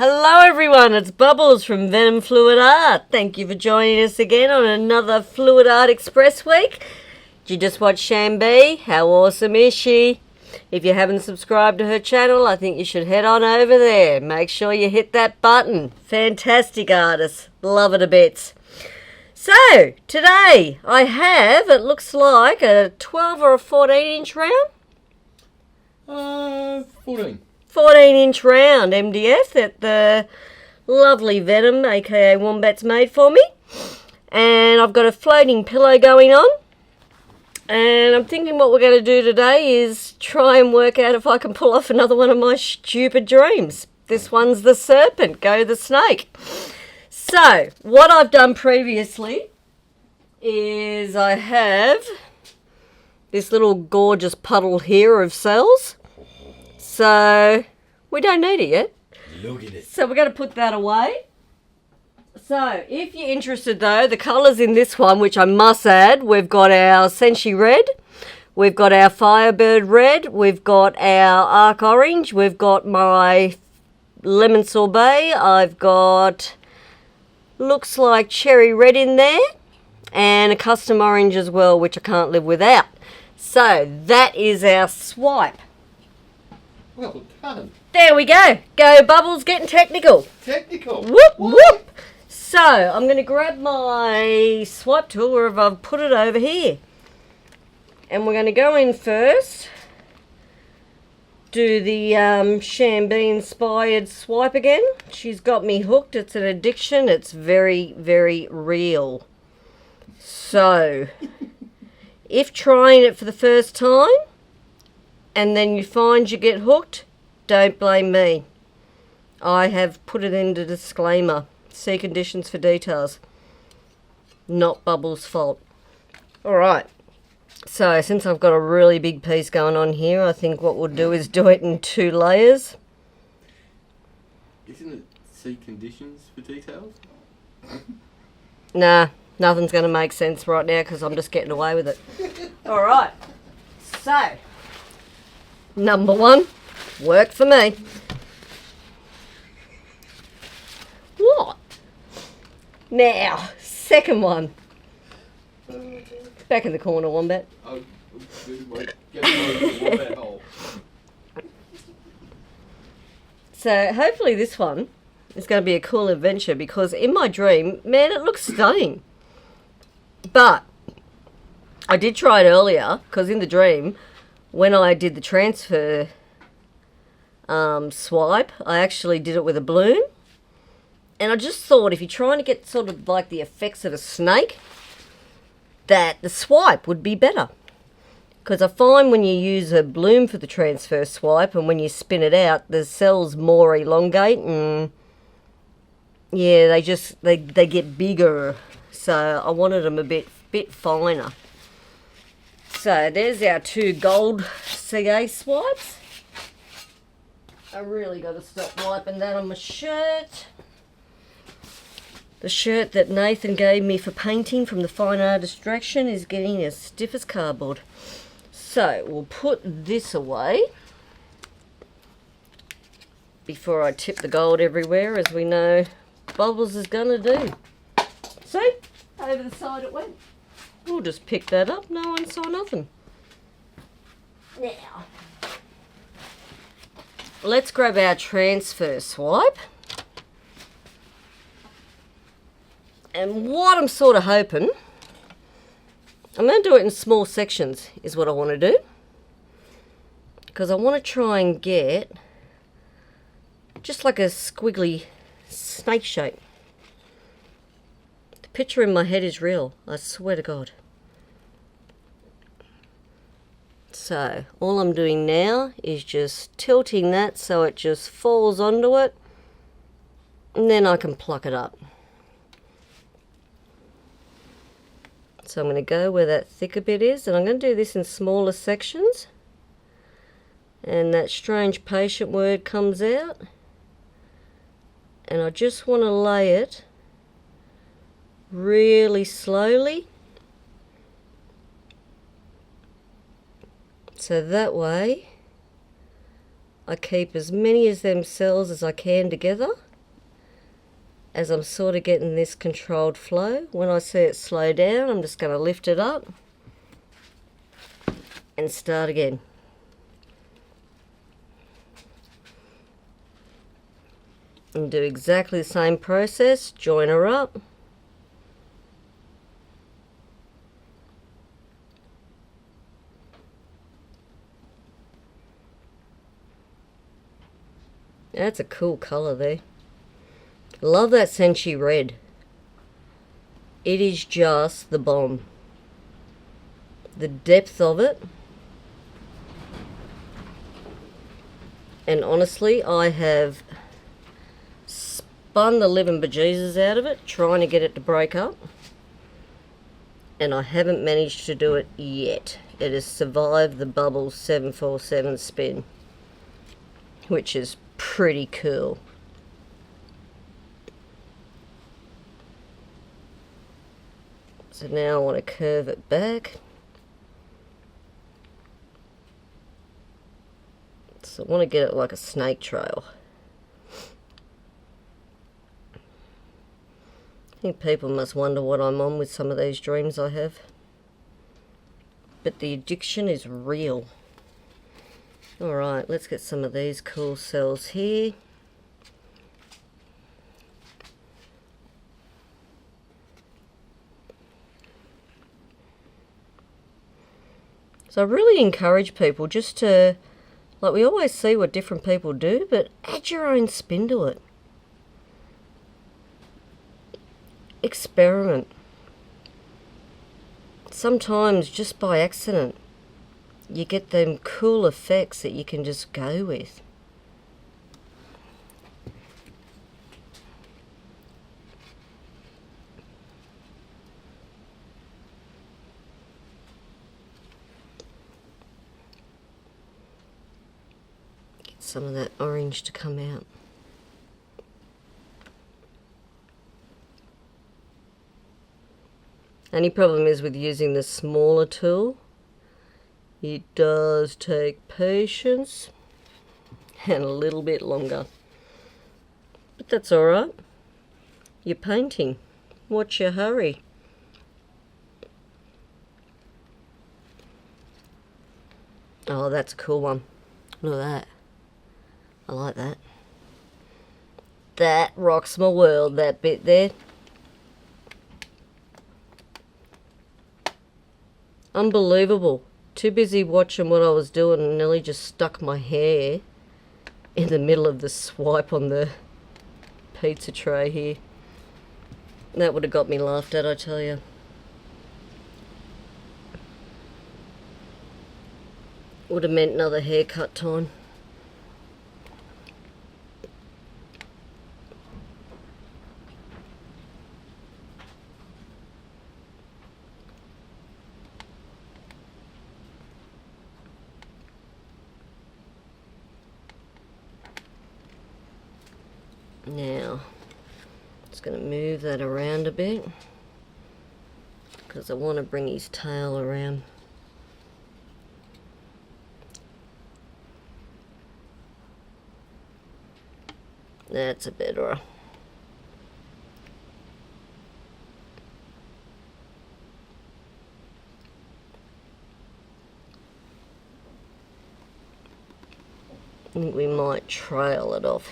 Hello everyone, it's Bubbles from Venom Fluid Art. Thank you for joining us again on another Fluid Art Express week. Did you just watch ShanB? How awesome is she? If you haven't subscribed to her channel, I think you should head on over there. Make sure you hit that button. Fantastic artist. Love it a bit. So, today I have, it looks like, a 12 or a 14 inch round? 14. 14-inch round MDF that the lovely Venom, aka Wombat's, made for me. And I've got a floating pillow going on. And I'm thinking what we're going to do today is try and work out if I can pull off another one of my stupid dreams. This one's the serpent, go the snake. So, what I've done previously is I have this little gorgeous puddle here of cells. So, we don't need it yet. Look at it. So, we're going to put that away. So, if you're interested though, the colours in this one, which I must add, we've got our Senshi red, we've got our Firebird red, we've got our Arc orange, we've got my lemon sorbet, I've got, looks like cherry red in there, and a custom orange as well, which I can't live without. So, that is our swipe. Well done. There we go. Go Bubbles, getting technical. Technical. Whoop, whoop. So, I'm going to grab my swipe tool wherever I've put it over here. And we're going to go in first. Do the ShanB inspired swipe again. She's got me hooked. It's an addiction. It's very, very real. So, if trying it for the first time, and then you find you get hooked, don't blame me. I have put it in the disclaimer. See conditions for details. Not Bubbles' fault. Alright. So, since I've got a really big piece going on here, I think what we'll do is do it in 2 layers. Isn't it see conditions for details? Nah, nothing's going to make sense right now because I'm just getting away with it. Alright. So, number 1, work for me. What? Now, second one. Back in the corner, Wombat. Oh, wait, get the wombat hole. So, hopefully this one is going to be a cool adventure because in my dream, man, it looks stunning. But, I did try it earlier because in the dream, when I did the transfer swipe, I actually did it with a balloon. And I just thought if you're trying to get sort of like the effects of a snake, that the swipe would be better. Because I find when you use a balloon for the transfer swipe and when you spin it out, the cells more elongate and yeah, they get bigger. So I wanted them a bit finer. So there's our 2 gold CA swipes. I really got to stop wiping that on my shirt. The shirt that Nathan gave me for painting from the Fine Art Distraction is getting as stiff as cardboard. So we'll put this away before I tip the gold everywhere, as we know Bubbles is going to do. See? Over the side it went. We'll just pick that up. No one saw nothing. Now, let's grab our transfer swipe. And what I'm sort of hoping, I'm going to do it in small sections is what I want to do. Because I want to try and get just like a squiggly snake shape. The picture in my head is real, I swear to God. So, all I'm doing now is just tilting that so it just falls onto it. And then I can pluck it up. So I'm going to go where that thicker bit is, and I'm going to do this in smaller sections. And that strange patient word comes out. And I just want to lay it really slowly. So that way I keep as many of them cells as I can together as I'm sort of getting this controlled flow. When I see it slow down, I'm just going to lift it up and start again. And do exactly the same process, join her up. That's a cool colour there. Love that Senshi red. It is just the bomb. The depth of it. And honestly, I have spun the living bejesus out of it, trying to get it to break up. And I haven't managed to do it yet. It has survived the bubble 747 spin, which is pretty cool. So now I want to curve it back. So I want to get it like a snake trail. I think people must wonder what I'm on with some of these dreams I have. But the addiction is real. Alright, let's get some of these cool cells here. So I really encourage people just to, like, we always see what different people do, but add your own spin to it. Experiment. Sometimes just by accident you get them cool effects that you can just go with. Get some of that orange to come out. Only problem is with using the smaller tool, it does take patience and a little bit longer. But that's alright. You're painting. What's your hurry? Oh, that's a cool one. Look at that. I like that. That rocks my world, that bit there. Unbelievable. Too busy watching what I was doing and nearly just stuck my hair in the middle of the swipe on the pizza tray here. That would have got me laughed at, I tell you. Would have meant another haircut time. Now, just going to move that around a bit because I want to bring his tail around. That's a better. I think we might trail it off.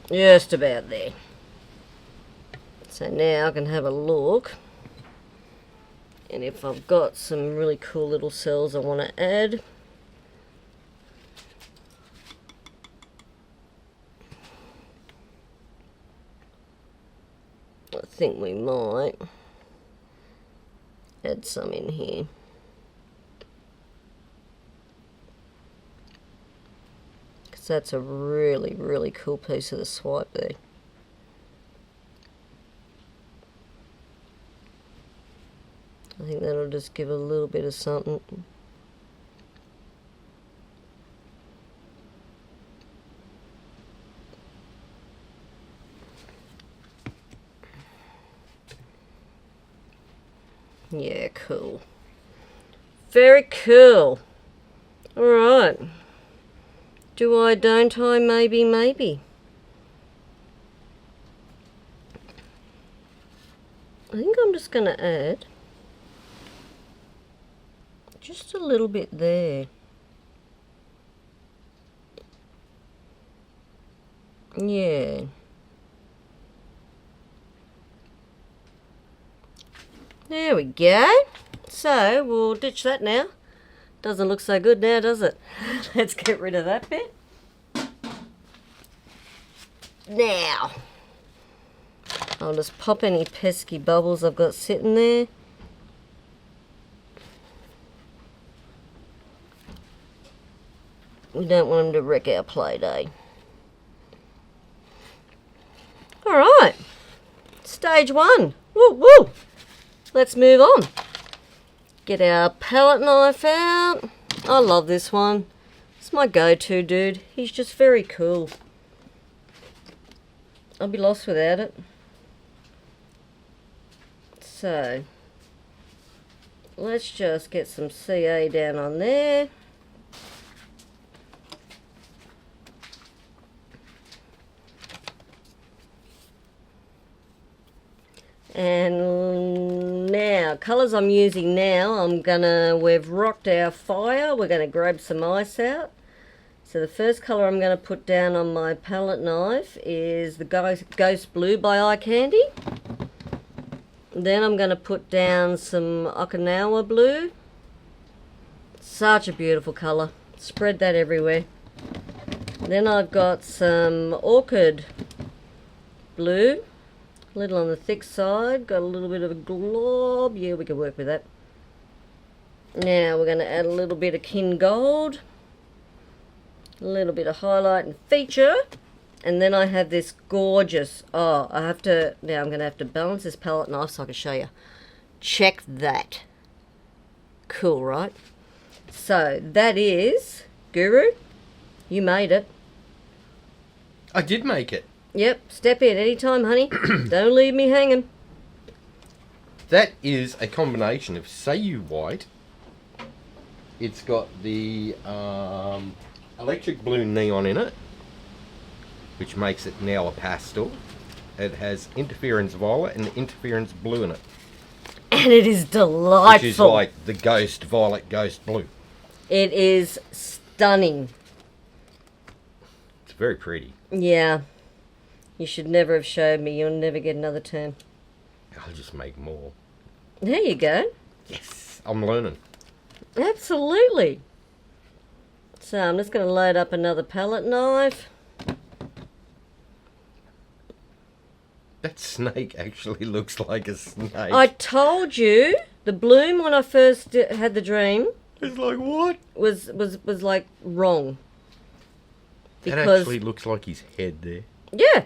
Just about there. So now I can have a look, and if I've got some really cool little cells I want to add. I think we might add some in here. That's a really, really cool piece of the swipe there. I think that'll just give a little bit of something. Yeah, cool. Very cool. Alright. Do I, don't I? Maybe, maybe. I think I'm just going to add just a little bit there. Yeah. There we go. So we'll ditch that now. Doesn't look so good now, does it? Let's get rid of that bit. Now, I'll just pop any pesky bubbles I've got sitting there. We don't want them to wreck our plate, eh? Alright, stage one. Woo woo! Let's move on. Get our palette knife out. I love this one. It's my go-to, dude. He's just very cool. I'll be lost without it. So, let's just get some CA down on there. And now, colours I'm using now, we've rocked our fire, we're gonna grab some ice out. So the first colour I'm gonna put down on my palette knife is the Ghost Blue by Eye Candy. Then I'm gonna put down some Okinawa Blue. Such a beautiful colour. Spread that everywhere. Then I've got some Orchid Blue. A little on the thick side, got a little bit of a glob. Yeah, we can work with that. Now we're going to add a little bit of Kin Gold, a little bit of highlight and feature, and then I have this gorgeous, now I'm going to have to balance this palette knife so I can show you. Check that. Cool, right? So that is, Guru, you made it. I did make it. Yep, step in anytime, honey. Don't leave me hanging. That is a combination of Sayu White. It's got the electric blue neon in it, which makes it now a pastel. It has interference violet and interference blue in it. And it is delightful. Which is like the ghost violet, ghost blue. It is stunning. It's very pretty. Yeah. You should never have showed me. You'll never get another turn. I'll just make more. There you go. Yes, I'm learning. Absolutely. So I'm just going to load up another palette knife. That snake actually looks like a snake. I told you, the bloom when I first had the dream It's like, what? was like wrong. That actually looks like his head there. Yeah.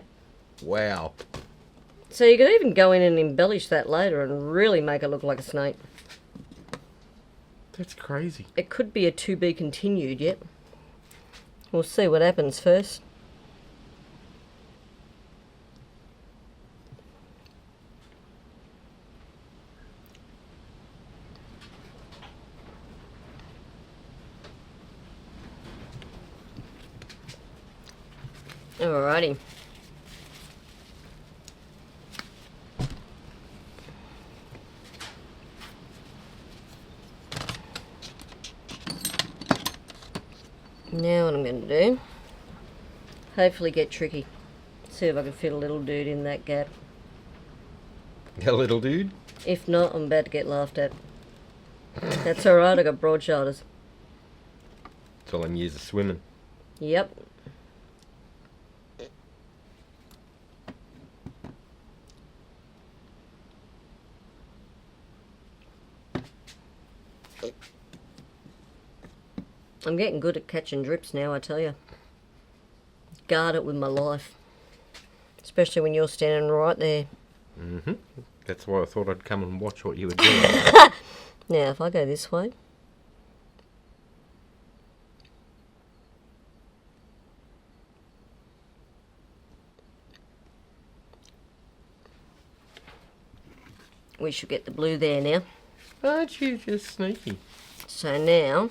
Wow. So you could even go in and embellish that later and really make it look like a snake. That's crazy. It could be a to be continued yet. We'll see what happens first. Alrighty. Now what I'm going to do, hopefully get tricky. See if I can fit a little dude in that gap. A little dude? If not, I'm about to get laughed at. That's alright, I got broad shoulders. That's all them years of swimming. Yep. I'm getting good at catching drips now, I tell you. Guard it with my life. Especially when you're standing right there. Mm-hmm. That's why I thought I'd come and watch what you were doing. Now, if I go this way. We should get the blue there now. Aren't you just sneaky? So now,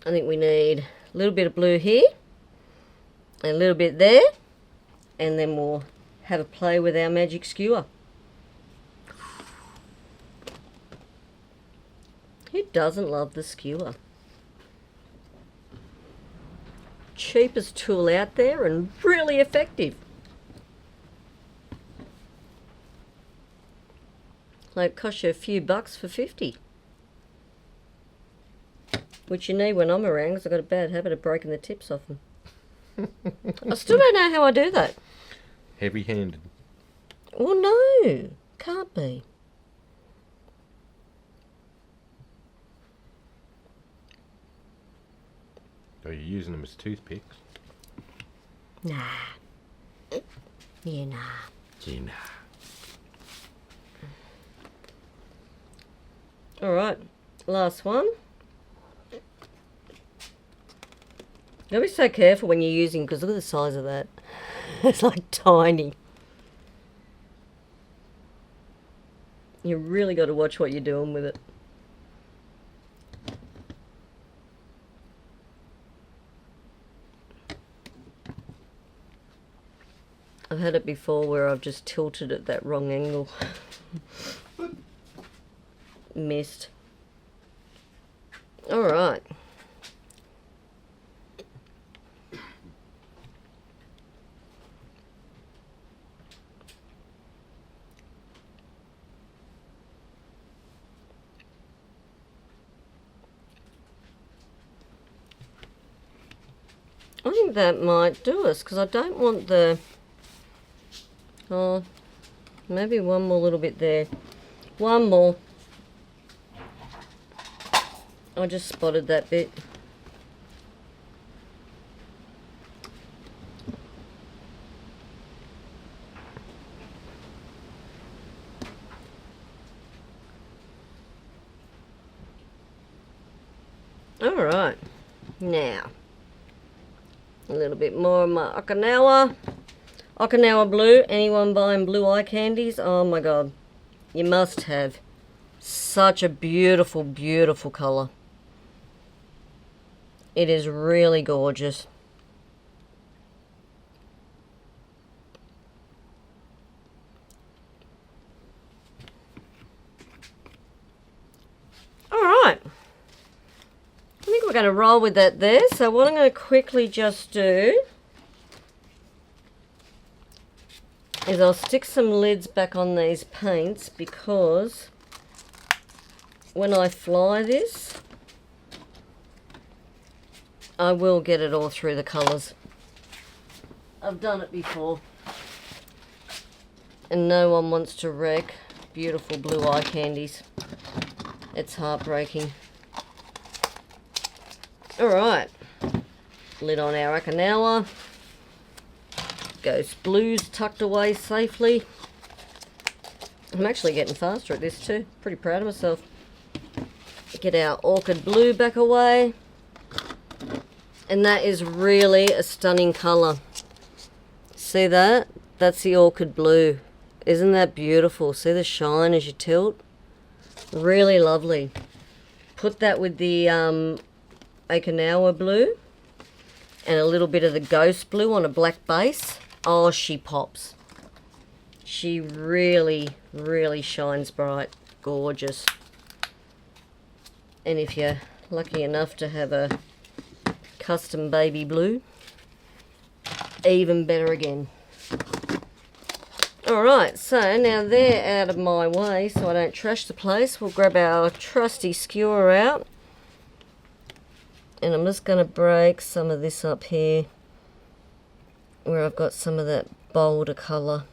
I think we need a little bit of blue here, and a little bit there, and then we'll have a play with our magic skewer. Who doesn't love the skewer? Cheapest tool out there and really effective. Like, it costs you a few bucks for 50. Which you need when I'm around, because I've got a bad habit of breaking the tips off them. I still don't know how I do that. Heavy-handed. Well, no. Can't be. Are you using them as toothpicks? Nah. Yeah, nah. Yeah, nah. Alright, last one. You gotta be so careful when you're using, because look at the size of that. It's like tiny. You really got to watch what you're doing with it. I've had it before where I've just tilted at that wrong angle. Missed. Alright. I think that might do us, because I don't want the... Oh, maybe one more little bit there. One more. I just spotted that bit. Alright, now a little bit more of my Okinawa blue. Anyone buying blue eye candies? Oh my god, you must have. Such a beautiful, beautiful colour. It is really gorgeous. Alright. I think we're going to roll with that there. So what I'm going to quickly just do is I'll stick some lids back on these paints, because when I fly this, I will get it all through the colours. I've done it before. And no one wants to wreck beautiful blue eye candies. It's heartbreaking. Alright. Lid on our Okinawa. Ghost blues tucked away safely. I'm actually getting faster at this too. Pretty proud of myself. Get our orchid blue back away. And that is really a stunning colour. See that? That's the orchid blue. Isn't that beautiful? See the shine as you tilt? Really lovely. Put that with the Okinawa blue and a little bit of the ghost blue on a black base. Oh, she pops. She really, really shines bright. Gorgeous. And if you're lucky enough to have a custom baby blue, even better again. Alright, so now they're out of my way so I don't trash the place. We'll grab our trusty skewer out. And I'm just going to break some of this up here where I've got some of that bolder colour.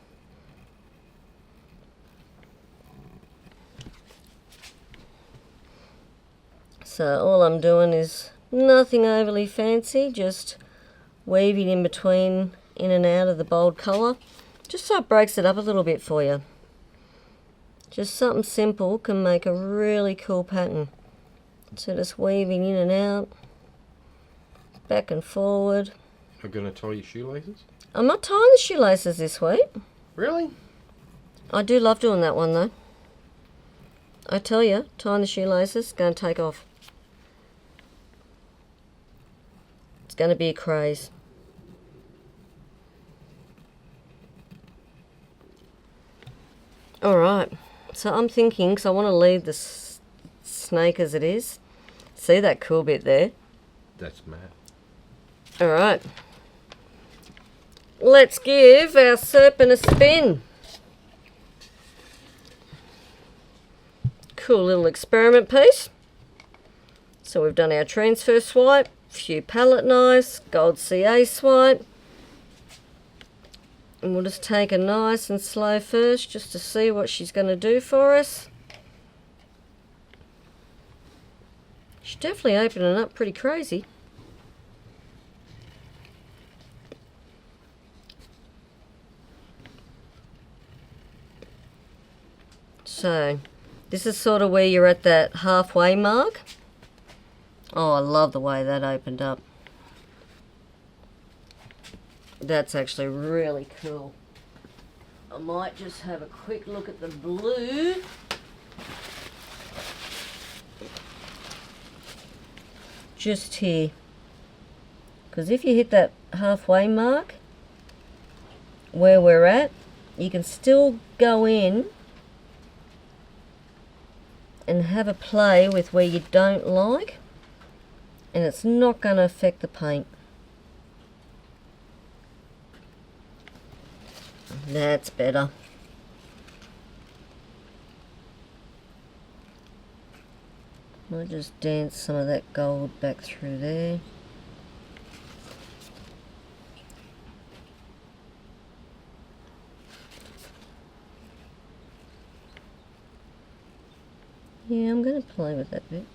So all I'm doing is nothing overly fancy, just weaving in between, in and out of the bold colour, just so it breaks it up a little bit for you. Just something simple can make a really cool pattern. So just weaving in and out, back and forward. Are you going to tie your shoelaces? I'm not tying the shoelaces this week. Really? I do love doing that one though. I tell you, tying the shoelaces is going to take off. going to be a craze. Alright, so I'm thinking, because I want to leave the snake as it is. See that cool bit there? That's mad. Alright. Let's give our serpent a spin. Cool little experiment piece. So we've done our transfer swipe, few palette knives, gold CA swipe. And we'll just take a nice and slow first just to see what she's going to do for us. She's definitely opening up pretty crazy. So, this is sort of where you're at that halfway mark. Oh, I love the way that opened up. That's actually really cool. I might just have a quick look at the blue. Just here. Because if you hit that halfway mark, where we're at, you can still go in and have a play with where you don't like, and it's not going to affect the paint. That's better. I'll just dance some of that gold back through there. Yeah, I'm going to play with that bit.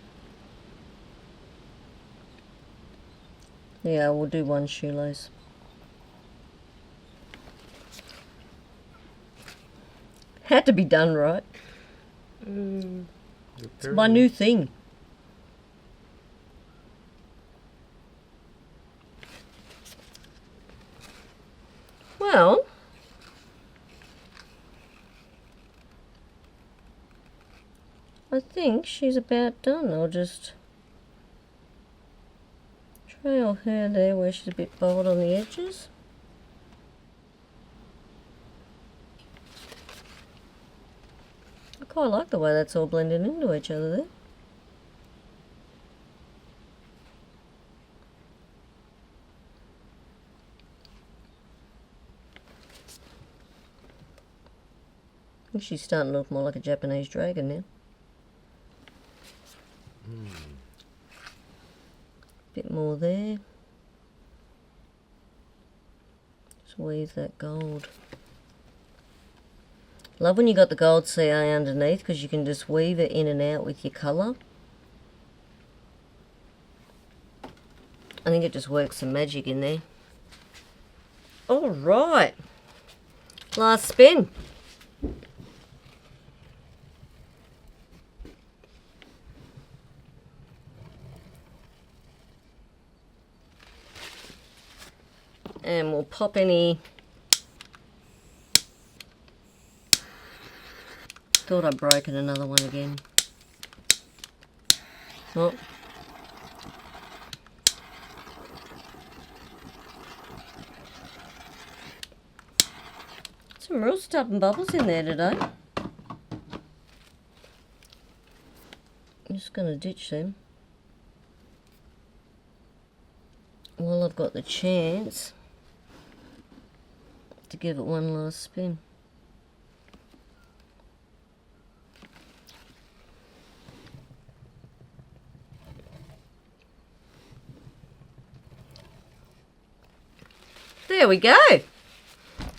Yeah, we'll do one shoelace. Had to be done right. It's my new thing. Well, I think she's about done. I'll just trail her there where she's a bit bold on the edges. I quite like the way that's all blending into each other there. I think she's starting to look more like a Japanese dragon now. Bit more there. Just weave that gold. Love when you got the gold CA underneath, because you can just weave it in and out with your colour. I think it just works some magic in there. Alright. Last spin. And we'll pop any... Thought I'd broken another one again. Oh. Some real stubborn bubbles in there today. I'm just going to ditch them while I've got the chance to give it one last spin. There we go.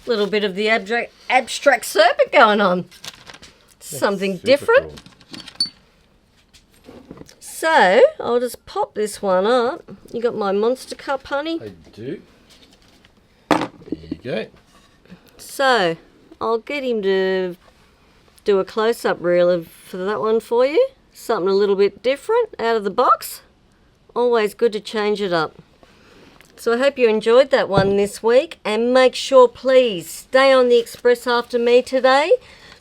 Little bit of the abstract serpent going on. Something different. Cool. So, I'll just pop this one up. You got my monster cup, honey? I do. There you go. So, I'll get him to do a close-up reel for that one for you. Something a little bit different out of the box. Always good to change it up. So I hope you enjoyed that one this week, and make sure, please, stay on the express after me today,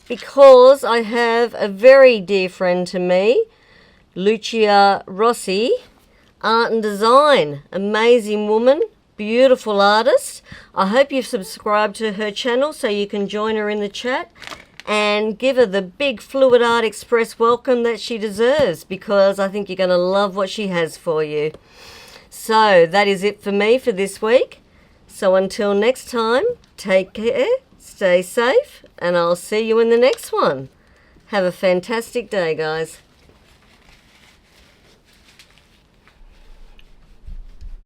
because I have a very dear friend to me, Lucia Rossi, Art and Design. Amazing woman, beautiful artist. I hope you've subscribed to her channel so you can join her in the chat and give her the big Fluid Art Express welcome that she deserves, because I think you're going to love what she has for you. So that is it for me for this week. So until next time, take care, stay safe, and I'll see you in the next one. Have a fantastic day, guys.